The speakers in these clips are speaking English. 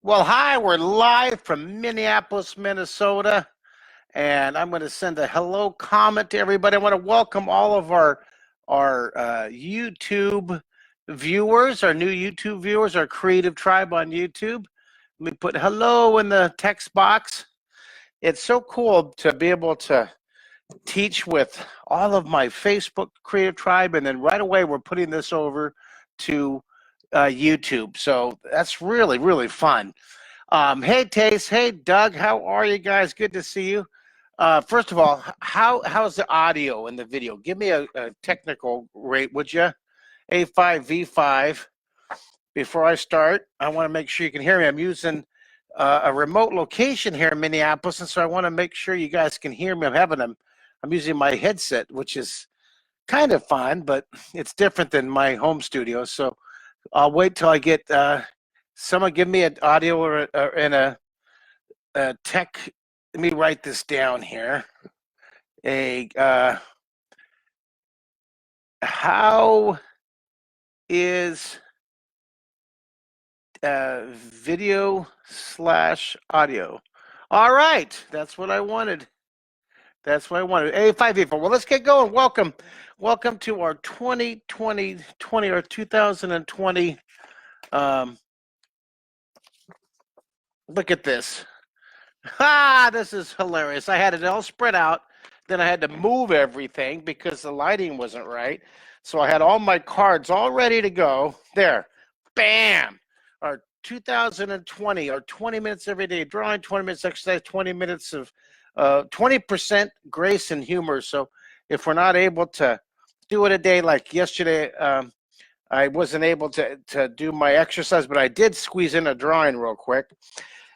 Well, hi, we're live from Minneapolis, Minnesota, and I'm going to send a hello comment to everybody. I want to welcome all of our YouTube viewers, our new YouTube viewers, our creative tribe on YouTube. Let me put hello in the text box. It's so cool to be able to teach with all of my Facebook creative tribe, and then right away we're putting this over to YouTube. So that's really, really fun. Hey, Tace. Hey, Doug. How are you guys? Good to see you. First of all, how's the audio in the video? Give me a technical rate, would you? A5, V5. Before I start, I want to make sure you can hear me. I'm using a remote location here in Minneapolis, and so I want to make sure you guys can hear me. I'm using my headset, which is kind of fun, but it's different than my home studio. So I'll wait till I get someone give me an audio and a tech. Let me write this down here. How is video / audio? All right, that's what I wanted. That's what I wanted. A5V4. Well, let's get going. Welcome to our 2020 or 2020. Look at this. This is hilarious. I had it all spread out. Then I had to move everything because the lighting wasn't right. So I had all my cards all ready to go. There. Bam. Our 2020, our 20 minutes every day drawing, 20 minutes exercise, 20 minutes of 20% grace and humor. So if we're not able to do it a day like yesterday, I wasn't able to do my exercise, but I did squeeze in a drawing real quick.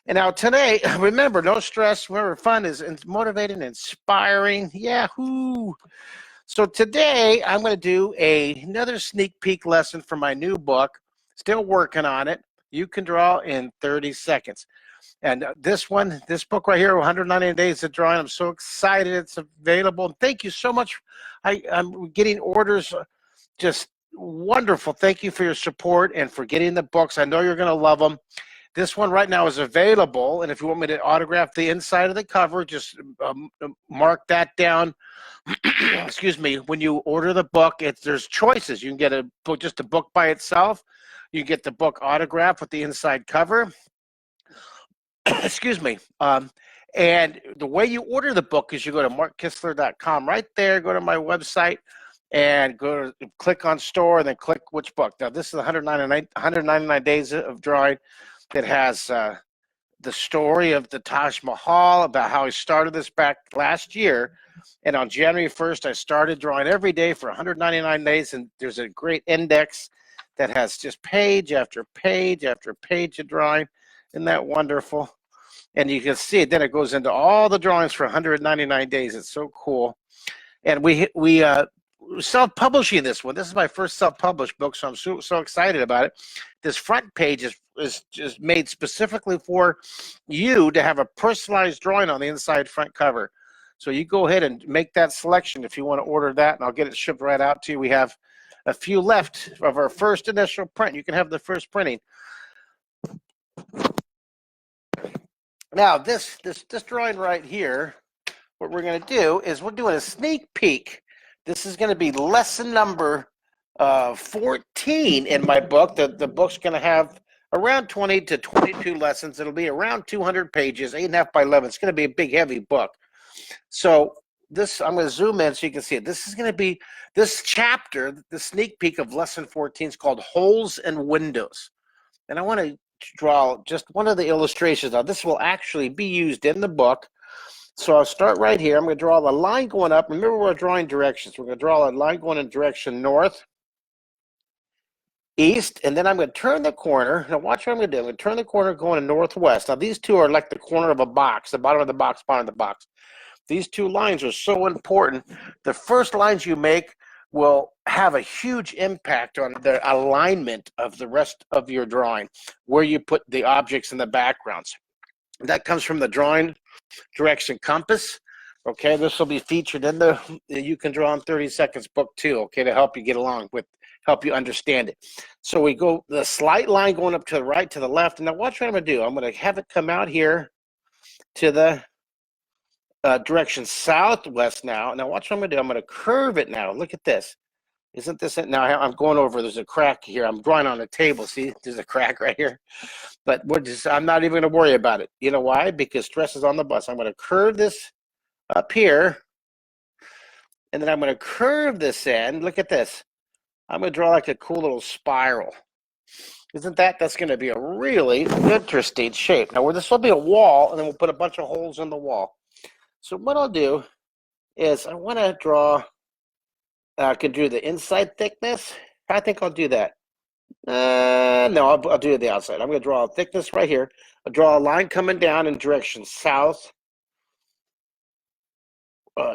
And now today, remember, no stress. Remember, fun is motivating, inspiring. Yahoo! So today, I'm going to do another sneak peek lesson for my new book. Still working on it. You can draw in 30 seconds. And this book right here, 190 Days of Drawing. I'm so excited it's available. Thank you so much. I'm getting orders, just wonderful. Thank you for your support and for getting the books. I know you're going to love them. This one right now is available, and if you want me to autograph the inside of the cover, just mark that down. Excuse me. When you order the book, there's choices. You can get just a book by itself. You get the book autographed with the inside cover. Excuse me. And the way you order the book is you go to markkistler.com. Right there, go to my website and click on store, and then click which book. Now, this is 199 Days of Drawing. It has the story of the Taj Mahal, about how I started this back last year. And on January 1st, I started drawing every day for 199 days. And there's a great index that has just page after page after page of drawing. Isn't that wonderful? And you can see it. Then it goes into all the drawings for 199 days. It's so cool. And we self-publishing this one. This is my first self-published book, so I'm so excited about it. This front page is just made specifically for you to have a personalized drawing on the inside front cover. So you go ahead and make that selection if you want to order that, and I'll get it shipped right out to you. We have a few left of our first initial print. You can have the first printing. Now, this drawing right here, what we're going to do is we're doing a sneak peek. This is going to be lesson number 14 in my book. The book's going to have around 20 to 22 lessons. It'll be around 200 pages, 8.5 by 11. It's going to be a big, heavy book. So I'm going to zoom in so you can see it. This is going to be this chapter, the sneak peek of lesson 14 is called Holes and Windows. And I want to draw just one of the illustrations. Now, this will actually be used in the book. So I'll start right here. I'm going to draw the line going up. Remember, we're drawing directions. We're going to draw a line going in direction north, east, and then I'm going to turn the corner. Now watch what I'm going to do. I'm going to turn the corner going to northwest. Now these two are like the corner of a box, the bottom of the box, bottom of the box. These two lines are so important. The first lines you make will have a huge impact on the alignment of the rest of your drawing, where you put the objects in the backgrounds. That comes from the drawing direction compass. Okay, this will be featured in the You Can Draw in 30 Seconds book too, okay, to help you get along with help you understand it. So we go the slight line going up to the right, to the left. And now watch what I'm going to do. I'm going to have it come out here to the direction southwest now. Now watch what I'm going to do. I'm going to curve it now. Look at this. Isn't this it? Now I'm going over, there's a crack here. I'm drawing on a table. See, there's a crack right here. But I'm not even going to worry about it. You know why? Because stress is on the bus. I'm going to curve this up here. And then I'm going to curve this end. Look at this. I'm going to draw like a cool little spiral. Isn't that's going to be a really interesting shape. Now, this will be a wall, and then we'll put a bunch of holes in the wall. So what I'll do is I want to draw, I could do the inside thickness. I think I'll do that. No, I'll do the outside. I'm going to draw a thickness right here. I'll draw a line coming down in direction south,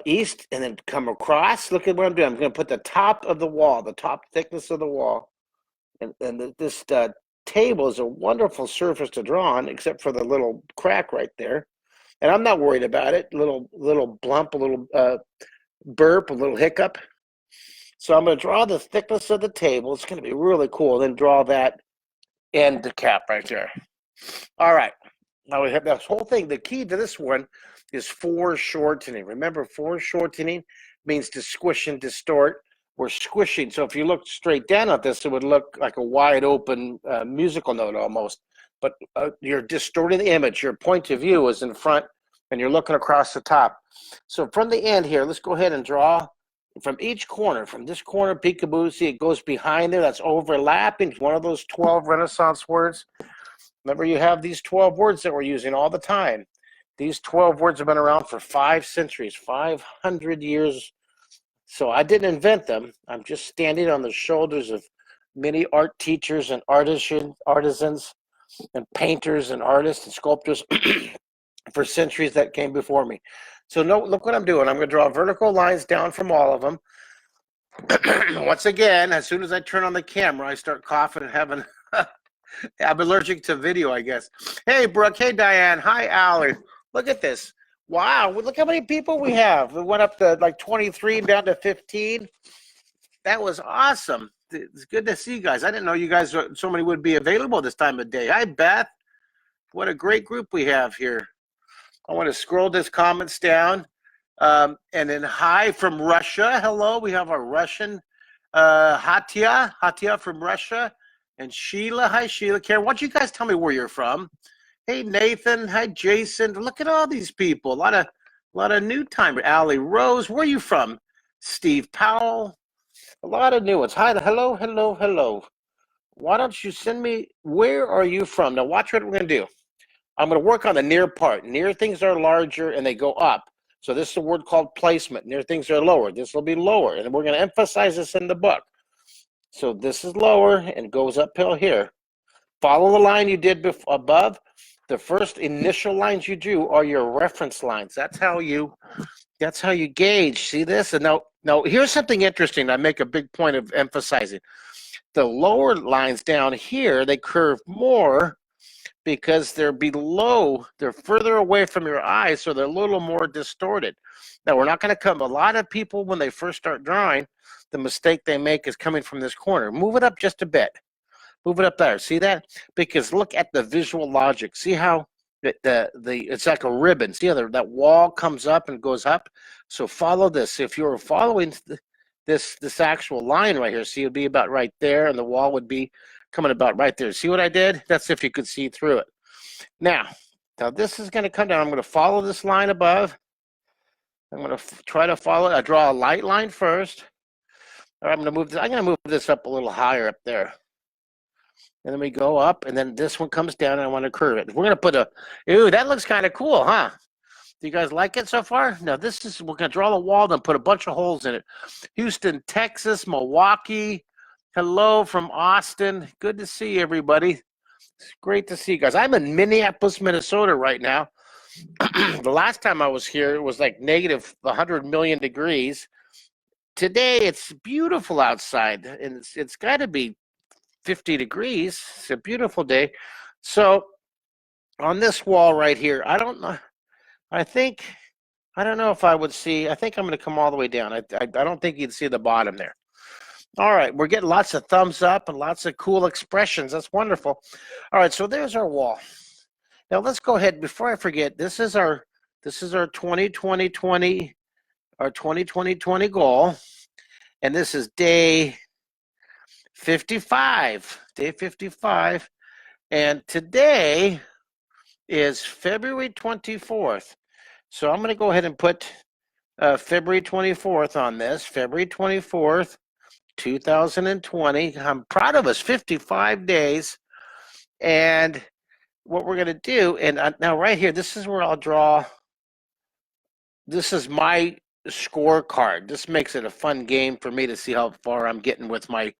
east, and then come across. Look at what I'm doing. I'm going to put the top of the wall, the top thickness of the wall. And this table is a wonderful surface to draw on, except for the little crack right there. And I'm not worried about it. Little blump, a little burp, a little hiccup. So I'm going to draw the thickness of the table. It's going to be really cool. Then draw that end cap right there. All right. Now we have this whole thing. The key to this one is foreshortening. Remember, foreshortening means to squish and distort. We're squishing. So if you look straight down at this, it would look like a wide open musical note almost. But you're distorting the image. Your point of view is in front, and you're looking across the top. So from the end here, let's go ahead and draw from each corner. From this corner, peekaboo, see it goes behind there. That's overlapping. One of those 12 Renaissance words. Remember, you have these 12 words that we're using all the time. These 12 words have been around for 5 centuries, 500 years. So I didn't invent them. I'm just standing on the shoulders of many art teachers and artisans and painters and artists and sculptors for centuries that came before me. So look what I'm doing. I'm going to draw vertical lines down from all of them. Once again, as soon as I turn on the camera, I start coughing and having, I'm allergic to video, I guess. Hey, Brooke. Hey, Diane. Hi, Allie. Look at this. Wow, look how many people we have. We went up to like 23 down to 15. That was awesome. It's good to see you guys. I didn't know you guys, so many would be available this time of day. Hi, Beth. What a great group we have here. I want to scroll this comments down. And then hi from Russia. Hello, we have our Russian Hatia from Russia. And Sheila. Hi, Sheila. Karen, why don't you guys tell me where you're from? Hey, Nathan. Hi, Jason. Look at all these people. A lot of new timers. Allie Rose. Where are you from? Steve Powell. A lot of new ones. Hi. Hello, hello, hello. Why don't you send me, where are you from? Now, watch what we're going to do. I'm going to work on the near part. Near things are larger and they go up. So this is a word called placement. Near things are lower. This will be lower. And we're going to emphasize this in the book. So this is lower and goes uphill here. Follow the line you did above. The first initial lines you drew are your reference lines. That's how you gauge. See this? And now here's something interesting. I make a big point of emphasizing. The lower lines down here, they curve more because they're below, they're further away from your eyes, so they're a little more distorted. Now, we're not going to come, a lot of people, when they first start drawing, the mistake they make is coming from this corner. Move it up just a bit. Move it up there. See that? Because look at the visual logic. See how it's like a ribbon. See how that wall comes up and goes up? So follow this. If you were following this actual line right here, see, it would be about right there, and the wall would be coming about right there. See what I did? That's if you could see through it. Now this is going to come down. I'm going to follow this line above. I'm going to try to follow it. I draw a light line first. All right, I'm going to move this up a little higher up there. And then we go up, and then this one comes down, and I want to curve it. We're going to put ooh, that looks kind of cool, huh? Do you guys like it so far? Now, we're going to draw the wall, then put a bunch of holes in it. Houston, Texas, Milwaukee. Hello from Austin. Good to see everybody. It's great to see you guys. I'm in Minneapolis, Minnesota right now. The last time I was here, it was like negative 100 million degrees. Today, it's beautiful outside, and it's got to be 50 degrees. It's a beautiful day. So on this wall right here, I don't know. I don't know if I would see. I think I'm going to come all the way down. I don't think you'd see the bottom there. All right, we're getting lots of thumbs up and lots of cool expressions. That's wonderful. All right, so there's our wall. Now let's go ahead. Before I forget, this is our 2020 our 2020 goal, and this is day 55. Day 55, and today is February 24th. So I'm going to go ahead and put February 24th on this. February 24th, 2020. I'm proud of us. 55 days, and what we're going to do, and now right here, this is where I'll draw. This is my scorecard. This makes it a fun game for me to see how far I'm getting with my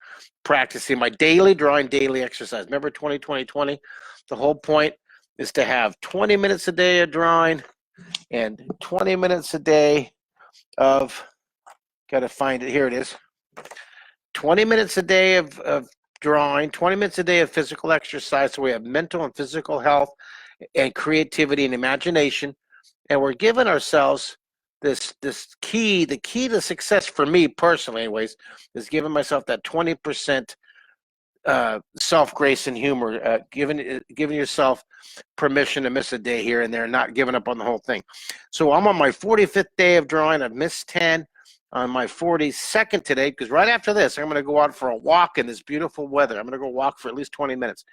practicing my daily drawing, daily exercise. Remember 2020? The whole point is to have 20 minutes a day of drawing and 20 minutes a day of, got to find it, here it is. 20 minutes a day of drawing, 20 minutes a day of physical exercise, so we have mental and physical health and creativity and imagination. And we're giving ourselves this key. The key to success for me personally, anyways, is giving myself that 20% self-grace and humor, giving yourself permission to miss a day here and there, not giving up on the whole thing. So I'm on my 45th day of drawing. I've missed 10 on my 42nd today, because right after this, I'm going to go out for a walk in this beautiful weather. I'm going to go walk for at least 20 minutes.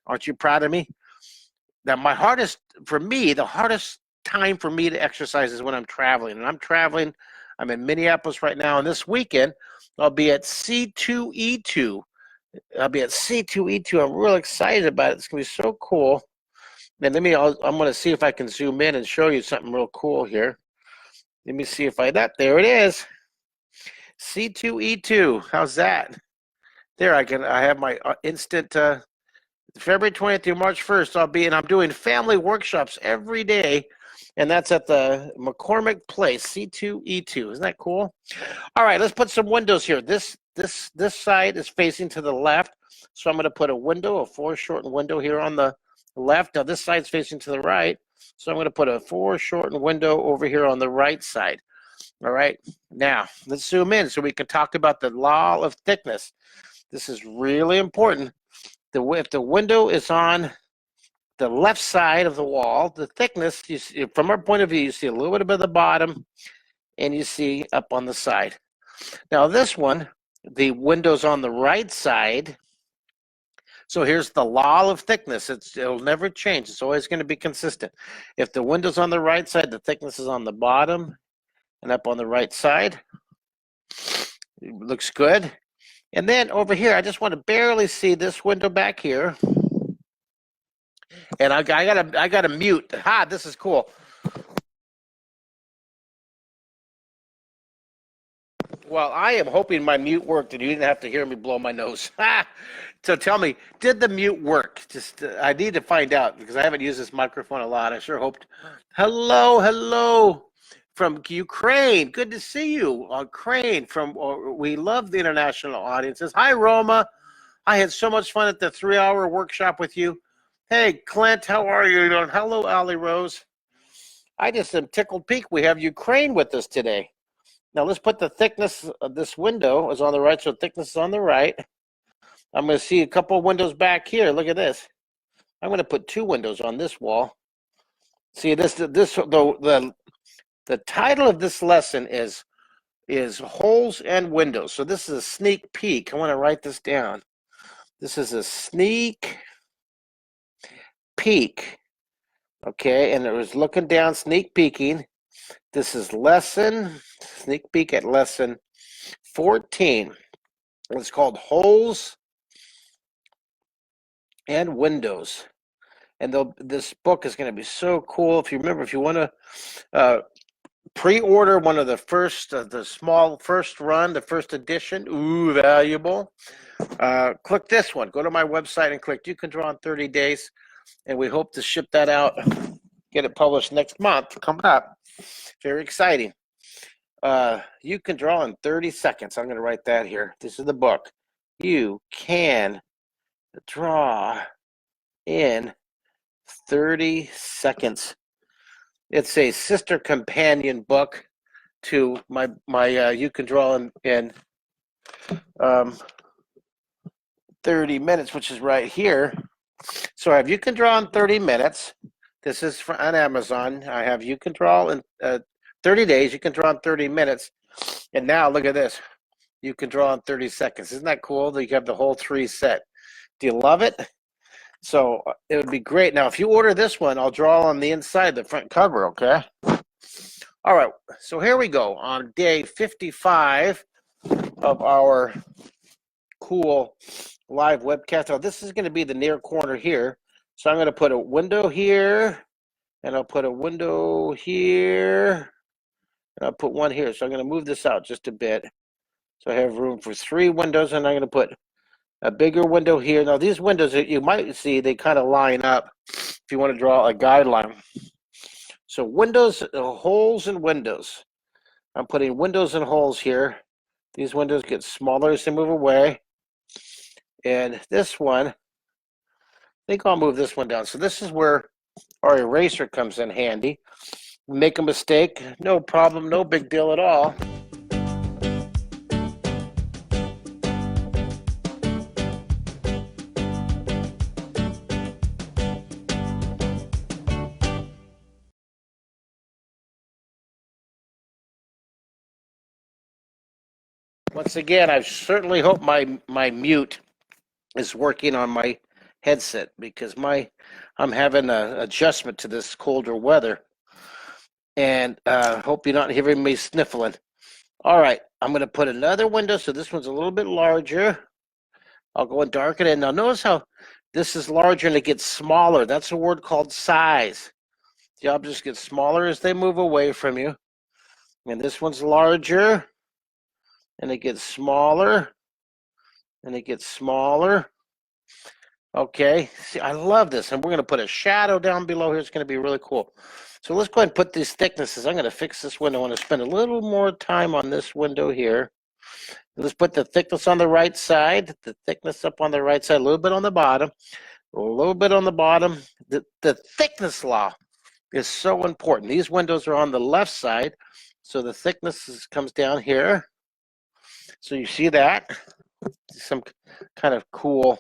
Aren't you proud of me? Now, the hardest time for me to exercise is when I'm traveling. And I'm traveling. I'm in Minneapolis right now. And this weekend, I'll be at C2E2. I'm real excited about it. It's going to be so cool. And I'm going to see if I can zoom in and show you something real cool here. Let me see if there it is. C2E2. How's that? There, I have my instant February 20th through March 1st. I'm doing family workshops every day, and that's at the McCormick Place, C2E2. Isn't that cool? All right, let's put some windows here. This side is facing to the left, so I'm going to put a foreshortened window here on the left. Now this side's facing to the right, so I'm going to put a foreshortened window over here on the right side. All right, now let's zoom in so we can talk about the law of thickness. This is really important. If the window is on the left side of the wall, the thickness, you see, from our point of view, you see a little bit of the bottom, and you see up on the side. Now this one, the window's on the right side. So here's the law of thickness. It'll never change. It's always going to be consistent. If the window's on the right side, the thickness is on the bottom and up on the right side. It looks good. And then over here, I just want to barely see this window back here. And I gotta mute. This is cool. Well, I am hoping my mute worked and you didn't have to hear me blow my nose. So tell me, did the mute work? I need to find out because I haven't used this microphone a lot. I sure hoped. Hello from Ukraine. Good to see you. Ukraine we love the international audiences. Hi, Roma. I had so much fun at the 3-hour workshop with you. Hey, Clint, how are you doing? Hello, Ali Rose. I just am tickled pink. We have Ukraine with us today. Now let's put the thickness of this window is on the right, so thickness is on the right. I'm going to see a couple of windows back here. Look at this. I'm going to put 2 windows on this wall. See, the title of this lesson is holes and windows. So this is a sneak peek. I want to write this down. This is a sneak peek. Okay, and it was looking down, sneak peeking. This is sneak peek at lesson 14. It's called Holes and Windows. And this book is going to be so cool. If you want to pre-order one of the first, the small first run, the first edition, valuable. Click this one. Go to my website and click You Can Draw in 30 days. And we hope to ship that out, get it published next month, coming up. Very exciting. You can draw in 30 seconds. I'm going to write that here. This is the book. You can draw in 30 seconds. It's a sister companion book to my You Can Draw in um, 30 minutes, which is right here. So I have you can draw in 30 minutes. This is on Amazon. I have you can draw in 30 days. You can draw in 30 minutes. And now look at this. You can draw in 30 seconds. Isn't that cool? You have the whole tree set. Do you love it? So it would be great. Now, if you order this one, I'll draw on the inside, the front cover, okay? All right. So here we go on day 55 of our cool live webcast. Now, this is going to be the near corner here. So I'm going to put a window here, and I'll put a window here, and I'll put one here. So I'm going to move this out just a bit. So I have room for 3 windows, and I'm going to put a bigger window here. Now, these windows that you might see, they kind of line up if you want to draw a guideline. So windows, holes and windows. I'm putting windows and holes here. These windows get smaller as they move away. And this one, I think I'll move this one down. So this is where our eraser comes in handy. Make a mistake, no problem, no big deal at all. Once again, I certainly hope my mute is working on my headset because I'm having an adjustment to this colder weather, and hope you're not hearing me sniffling. All right, I'm going to put another window, so this one's a little bit larger. I'll go and darken it. Now notice how this is larger and it gets smaller. That's a word called size. The objects get smaller as they move away from you. And this one's larger, and it gets smaller, and it gets smaller. Okay, see, I love this. And we're going to put a shadow down below here. It's going to be really cool. So let's go ahead and put these thicknesses. I'm going to fix this window. I want to spend a little more time on this window here. Let's put the thickness on the right side, the thickness up on the right side, a little bit on the bottom, a little bit on the bottom. The thickness law is so important. These windows are on the left side, so the thickness comes down here. So you see that? Some kind of cool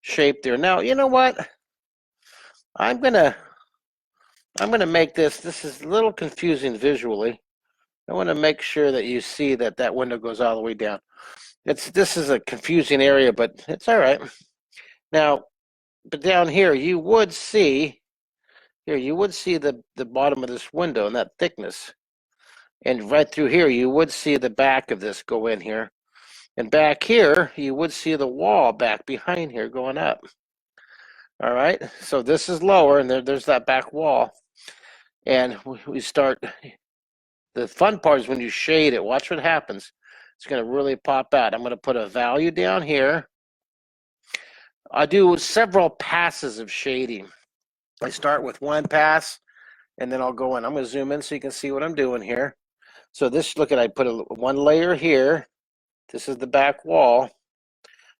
shape there. Now, you know what? I'm gonna make this is a little confusing visually. I want to make sure that you see that that window goes all the way down. This is a confusing area, but it's all right. Now, but down here you would see the bottom of this window and that thickness. And right through here you would see the back of this go in here. And back here, you would see the wall back behind here going up. All right, so this is lower, and there's that back wall. And we start, the fun part is when you shade it. Watch what happens. It's going to really pop out. I'm going to put a value down here. I do several passes of shading. I start with one pass, and then I'll go in. I'm going to zoom in so you can see what I'm doing here. So this, look at, I put one layer here. This is the back wall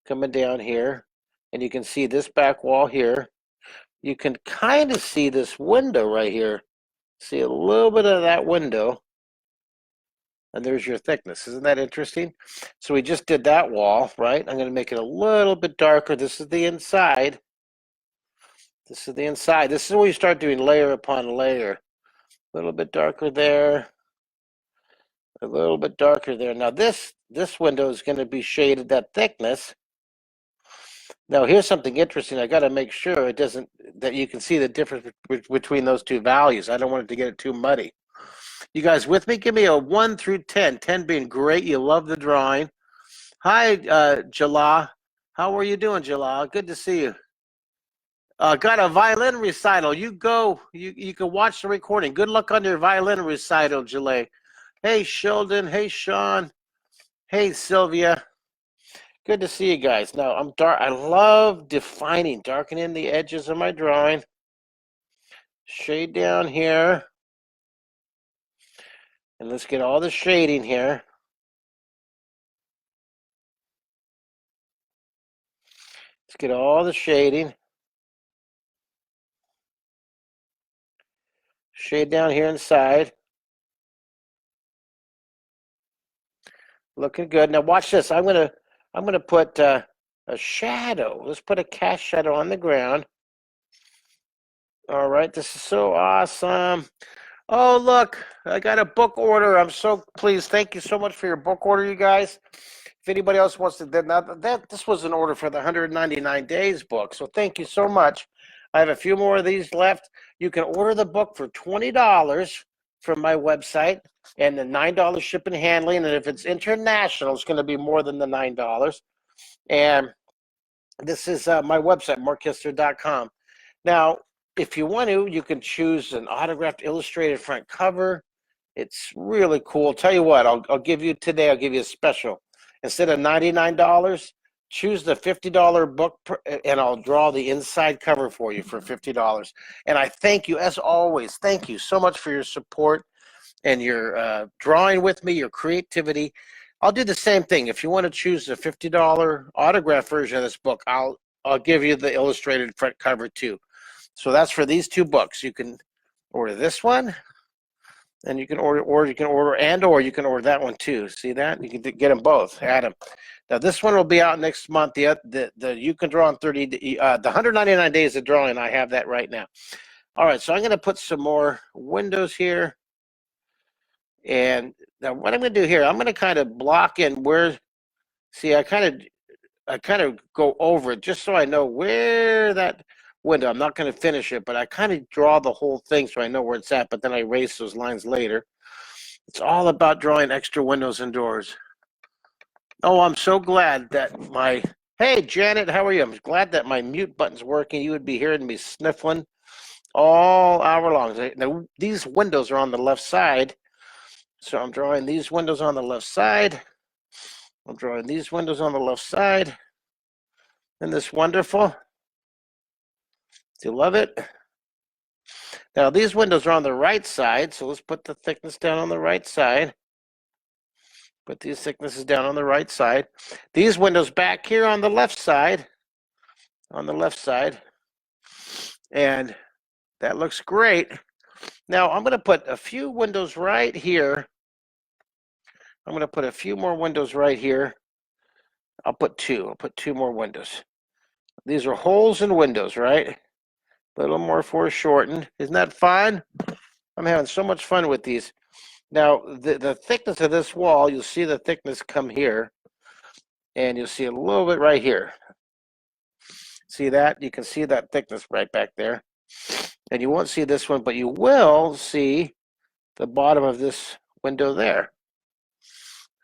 coming down here, and you can see this back wall here. You can kind of see this window right here. See a little bit of that window, and there's your thickness. Isn't that interesting? So we just did that wall, right? I'm going to make it a little bit darker. This is the inside. This is the inside. This is where you start doing layer upon layer. A little bit darker there. A little bit darker there. Now this window is going to be shaded that thickness. Now here's something interesting. I got to make sure it doesn't, that you can see the difference between those two values. I don't want it to get it too muddy. You guys with me? Give me a 1 through 10. 10 being great. You love the drawing. Hi, Jala. How are you doing, Jala? Good to see you. Got a violin recital. You go. You can watch the recording. Good luck on your violin recital, Jala. Hey, Sheldon. Hey, Sean. Hey, Sylvia. Good to see you guys. Now, I'm dark. I love defining, darkening the edges of my drawing. Shade down here. And let's get all the shading here. Let's get all the shading. Shade down here inside. Looking good. Now watch this. I'm gonna put a shadow. Let's put a cast shadow on the ground. All right, this is so awesome. Oh, look, I got a book order. I'm so pleased. Thank you so much for your book order, you guys. If anybody else wants to, now that this was an order for the 199 Days book. So thank you so much. I have a few more of these left. You can order the book for $20 from my website and the $9 shipping and handling. And if it's international, it's going to be more than the $9. And this is my website, markkistler.com. Now, if you want to, you can choose an autographed illustrated front cover. It's really cool. Tell you what, I'll give you today, I'll give you a special. Instead of $99, choose the $50 book and I'll draw the inside cover for you for $50. And I thank you, as always, thank you so much for your support and your drawing with me, your creativity. I'll do the same thing. If you want to choose the $50 autograph version of this book, I'll give you the illustrated front cover too. So that's for these two books. You can order this one, and you can order or you can order that one too. See that? You can get them both. Add them. Now this one will be out next month. The you can draw in 30. The 199 days of drawing. I have that right now. All right. So I'm going to put some more windows here. And now what I'm going to do here, I'm going to kind of block in where. See, I kind of go over it just so I know where that window. I'm not going to finish it, but I kind of draw the whole thing so I know where it's at, but then I erase those lines later. It's all about drawing extra windows and doors. Oh, I'm so glad that hey, Janet, how are you? I'm glad that my mute button's working. You would be hearing me sniffling all hour long. Now, these windows are on the left side, so I'm drawing these windows on the left side. I'm drawing these windows on the left side. Isn't this wonderful? Do you love it? Now, these windows are on the right side, so let's put the thickness down on the right side. Put these thicknesses down on the right side. These windows back here on the left side. And that looks great. Now, I'm going to put a few windows right here. I'm going to put a few more windows right here. I'll put two more windows. These are holes in windows, right? A little more foreshortened. Isn't that fun? I'm having so much fun with these. Now, the thickness of this wall, you'll see the thickness come here, and you'll see a little bit right here. See that? You can see that thickness right back there. And you won't see this one, but you will see the bottom of this window there.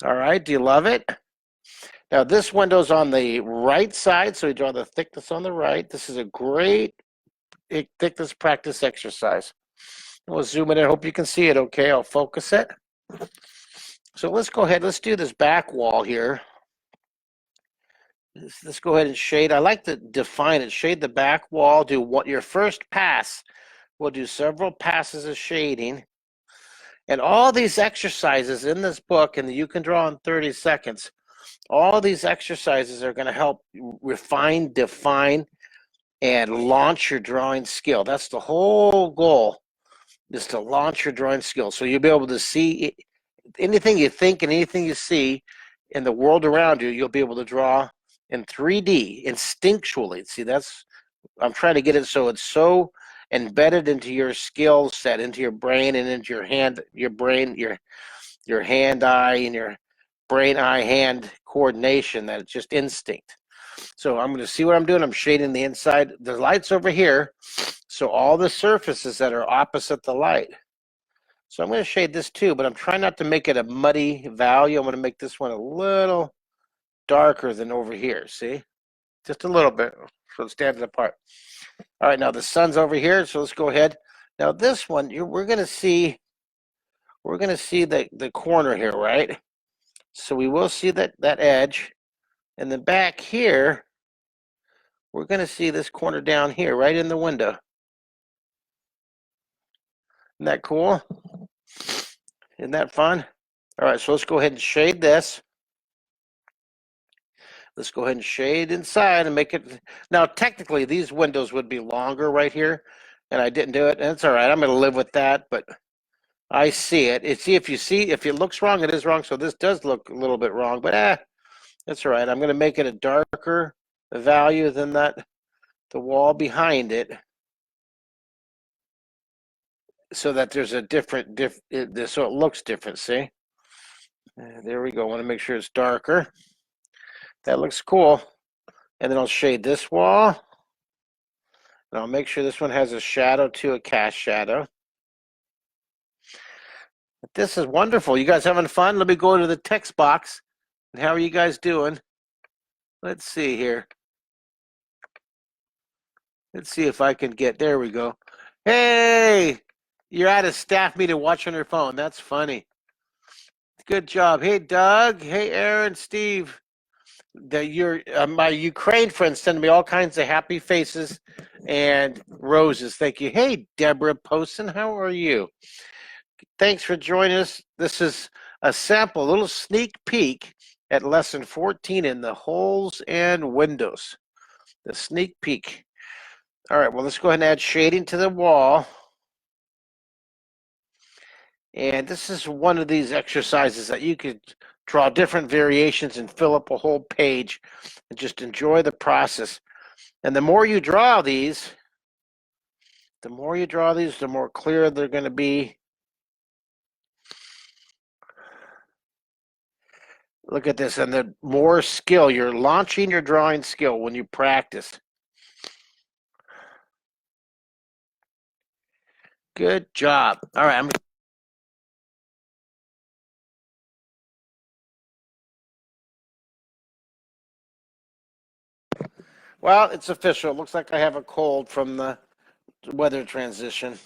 All right, do you love it? Now, this window's on the right side, so we draw the thickness on the right. This is a great thickness practice exercise. We'll zoom in. I hope you can see it okay. I'll focus it. So let's go ahead. Let's do this back wall here. Let's go ahead and shade. I like to define it. Shade the back wall. Do what your first pass. We'll do several passes of shading. And all these exercises in this book, and you can draw in 30 seconds, all these exercises are going to help refine, define, and launch your drawing skill. That's the whole goal, is to launch your drawing skill. So you'll be able to see anything you think and anything you see in the world around you, you'll be able to draw in 3D instinctually. See, I'm trying to get it so it's so embedded into your skill set, into your brain and into your hand, your brain, your hand-eye and your brain-eye-hand coordination, that it's just instinct. So I'm going to see what I'm doing. I'm shading the inside. The light's over here, so all the surfaces that are opposite the light. So I'm going to shade this too, but I'm trying not to make it a muddy value. I'm going to make this one a little darker than over here, see? Just a little bit, so it stands apart. All right, now the sun's over here, so let's go ahead. Now this one, we're going to see the corner here, right? So we will see that edge. And then back here, we're going to see this corner down here, right in the window. Isn't that cool? Isn't that fun? All right, so let's go ahead and shade this. Let's go ahead and shade inside and make it. Now, technically, these windows would be longer right here, and I didn't do it. And it's all right. I'm going to live with that, but I see it. If it looks wrong, it is wrong. So this does look a little bit wrong, but that's all right. I'm going to make it a darker value than the wall behind it, so that there's a so it looks different. See, there we go. I want to make sure it's darker. That looks cool. And then I'll shade this wall. And I'll make sure this one has a shadow too, a cast shadow. This is wonderful. You guys having fun? Let me go to the text box. And how are you guys doing? Let's see here. Let's see if I can get, there we go. Hey, you're at a staff meeting watching your phone. That's funny. Good job. Hey, Doug. Hey, Aaron, Steve. My Ukraine friends send me all kinds of happy faces and roses. Thank you. Hey, Deborah Poston, how are you? Thanks for joining us. This is a sample, a little sneak peek at lesson 14 in the holes and windows. The sneak peek. All right, well, let's go ahead and add shading to the wall. And this is one of these exercises that you could draw different variations and fill up a whole page and just enjoy the process. And the more you draw these, the more clear they're going to be. Look at this, and the more skill, you're launching your drawing skill when you practice. Good job. All right, well, it's official. It looks like I have a cold from the weather transition.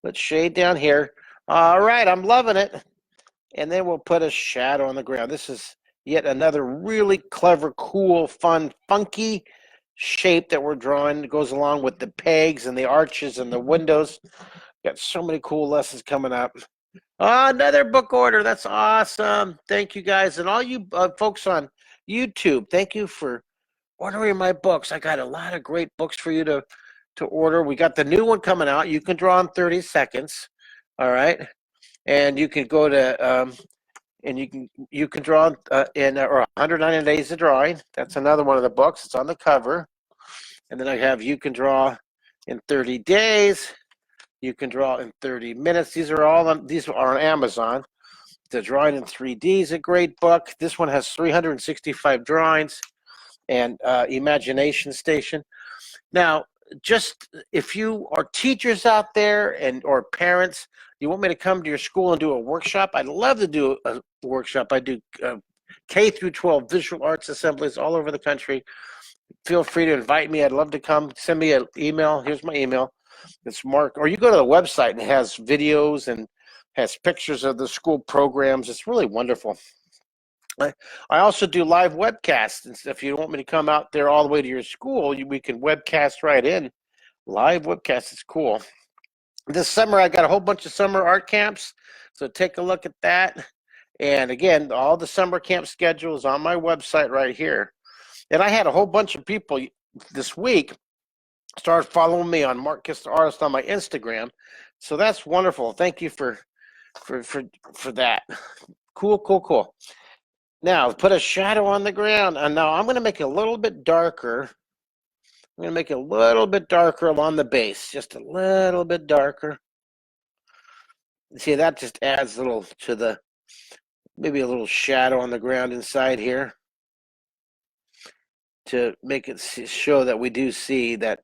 Let's shade down here. All right, I'm loving it. And then we'll put a shadow on the ground. This is yet another really clever, cool, fun, funky shape that we're drawing. It goes along with the pegs and the arches and the windows. Got so many cool lessons coming up. Another book order. That's awesome. Thank you, guys. And all you folks on YouTube, thank you for ordering my books. I got a lot of great books for you to order. We got the new one coming out. You can draw in 30 seconds. All right. And you can go to and you can draw in or 190 days of drawing. That's another one of the books. It's on the cover. And then I have you can draw in 30 days. You can draw in 30 minutes. These are on Amazon. The Drawing in 3D is a great book. This one has 365 drawings and Imagination Station. Now, just if you are teachers out there or parents, you want me to come to your school and do a workshop? I'd love to do a workshop. I do K through 12 visual arts assemblies all over the country. Feel free to invite me. I'd love to come. Send me an email. Here's my email. It's Mark, or you go to the website and it has videos and has pictures of the school programs. It's really wonderful. I also do live webcasts. And if you want me to come out there all the way to your school, we can webcast right in. Live webcast is cool. This summer, I got a whole bunch of summer art camps, so take a look at that. And again, all the summer camp schedule is on my website right here. And I had a whole bunch of people this week start following me on Mark Kistler Artist on my Instagram. So that's wonderful. Thank you for that. Cool. Now, put a shadow on the ground. And now I'm going to make it a little bit darker. I'm going to make it a little bit darker along the base, just a little bit darker. See, that just adds a little to the, maybe a little shadow on the ground inside here to make it show that we do see that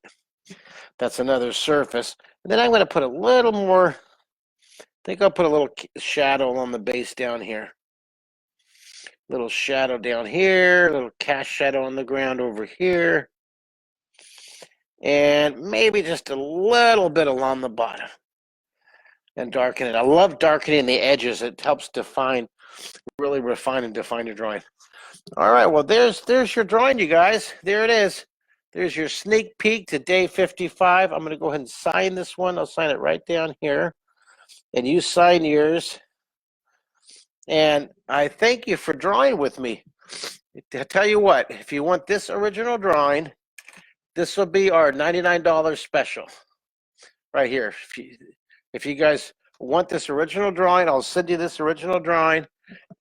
that's another surface. And then I'm going to put a little more, I think I'll put a little shadow on the base down here. Little shadow down here, a little cast shadow on the ground over here. And maybe just a little bit along the bottom and darken it. I love darkening the edges. It helps really refine and define your drawing. All right, well, there's your drawing, you guys. There it is. There's your sneak peek to day 55. I'm going to go ahead and sign this one. I'll sign it right down here. And you sign yours. And I thank you for drawing with me. I tell you what, if you want this original drawing, this will be our $99 special right here. If you guys want this original drawing, I'll send you this original drawing,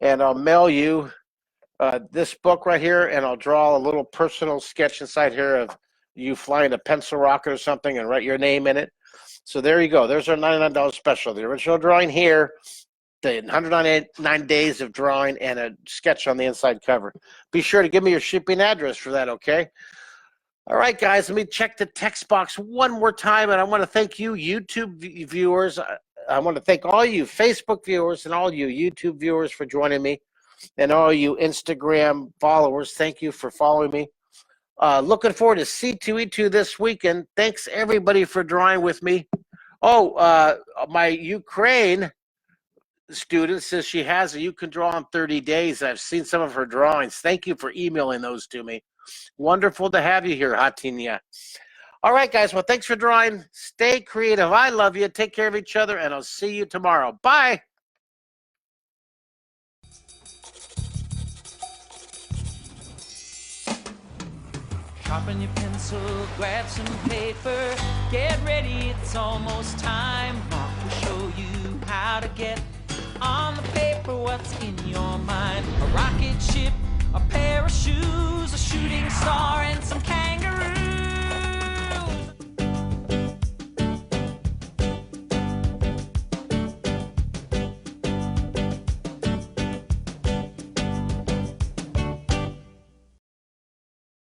and I'll mail you this book right here, and I'll draw a little personal sketch inside here of you flying a pencil rocket or something and write your name in it. So there you go. There's our $99 special. The original drawing here, the 199 days of drawing, and a sketch on the inside cover. Be sure to give me your shipping address for that, okay? All right, guys, let me check the text box one more time, and I want to thank you, YouTube viewers. I want to thank all you Facebook viewers and all you YouTube viewers for joining me, and all you Instagram followers. Thank you for following me. Looking forward to C2E2 this weekend. Thanks, everybody, for drawing with me. Oh, my Ukraine student says she has it. You can draw in 30 days. I've seen some of her drawings. Thank you for emailing those to me. Wonderful to have you here, Hatinia. All right, guys. Well, thanks for drawing. Stay creative. I love you. Take care of each other, and I'll see you tomorrow. Bye. Sharpen your pencil, grab some paper, get ready, it's almost time. Mark will show you how to get on the paper what's in your mind. A rocket ship, a pair of shoes, a shooting star.